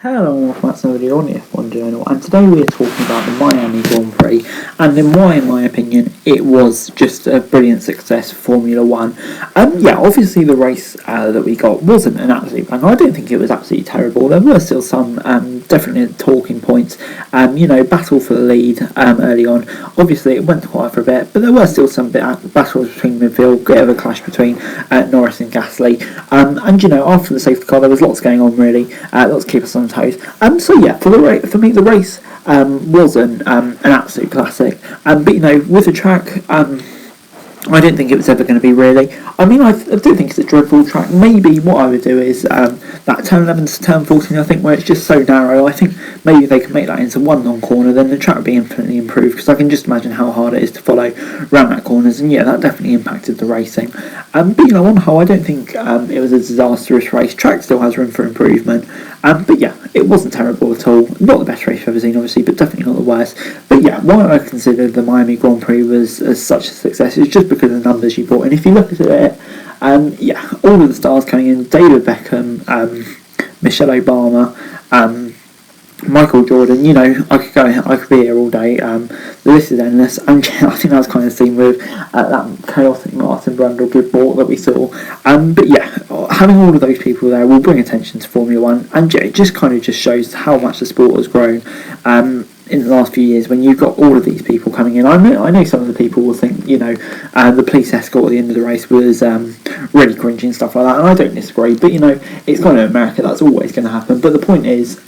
Hello and welcome back to another video on the F1 Journal, and today we are talking about the Miami Grand Prix, and in my opinion it was just a brilliant success for Formula 1. Yeah, obviously the race that we got wasn't an absolute bang. I don't think it was absolutely terrible. There were still some definitely talking points, battle for the lead early on. Obviously it went quiet for a bit, but there were still some battles between midfield, bit of a clash between Norris and Gasly, and after the safety car there was lots going on really, lots to keep us on toes. So yeah, for me the race wasn't an absolute classic. But with the track, I didn't think it was ever going to be really. I mean, I do think it's a dreadful track. Maybe what I would do is that turn 11 to turn 14, I think, where it's just so narrow, I think maybe they could make that into one long corner, then the track would be infinitely improved, because I can just imagine how hard it is to follow around that corners, and yeah, that definitely impacted the racing. But on the whole, I don't think it was a disastrous race. Track still has room for improvement. But yeah, it wasn't terrible at all. Not the best race I've ever seen, obviously, but definitely not the worst. But yeah, why I considered the Miami Grand Prix was as such a success is just because of the numbers you brought in. If you look at it, yeah, all of the stars coming in: David Beckham, Michelle Obama, Michael Jordan. I could be here all day. The list is endless, and yeah, I think that was kind of seen with that chaotic Martin Brundle good ball that we saw. But yeah, having all of those people there will bring attention to Formula One, and yeah, it just kind of just shows how much the sport has grown in the last few years. When you've got all of these people coming in, I know some of the people will think the police escort at the end of the race was really cringy and stuff like that, and I don't disagree. But it's kind of America, that's always going to happen. But the point is,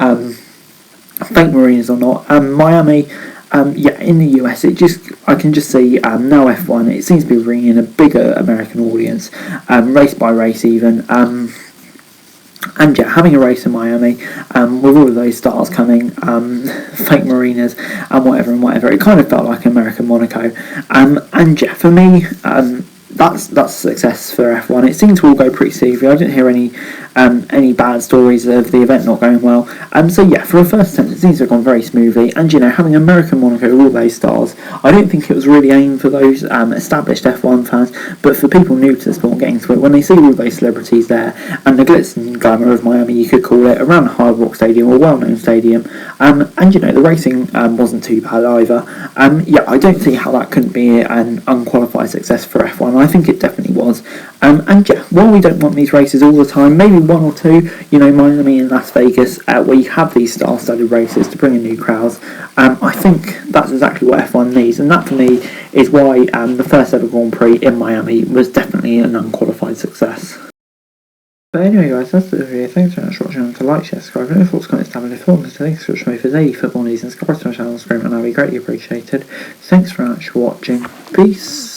fake marinas or not, Miami, yeah, in the US, I can just see now F1. It seems to be bringing in a bigger American audience, race by race even. And yeah, having a race in Miami with all of those stars coming, fake marinas and whatever, it kind of felt like American Monaco. And yeah, for me, that's a success for F1. It seemed to all go pretty smoothly. I didn't hear any bad stories of the event not going well. So yeah, for a first attempt, it seems to have gone very smoothly. And having American Monaco with all those stars, I don't think it was really aimed for those established F1 fans, but for people new to the sport getting to it, when they see all those celebrities there and the glitz and glamour of Miami, you could call it, around the Hard Rock Stadium, a well-known stadium, and the racing wasn't too bad either. Yeah, I don't see how that couldn't be an unqualified success for F1. I think it definitely was. And yeah, while we don't want these races all the time, maybe one or two, Miami and Las Vegas, where you have these star-studded races to bring in new crowds, I think that's exactly what F1 needs, and that for me is why the first ever Grand Prix in Miami was definitely an unqualified success. But anyway guys, that's the video. Thanks very much for watching. To like, share, subscribe, and if thoughts, comments down below. Thanks for watching for daily football news and subscribe to my channel on screen, and I'll be greatly appreciated. Thanks very much for watching. Peace.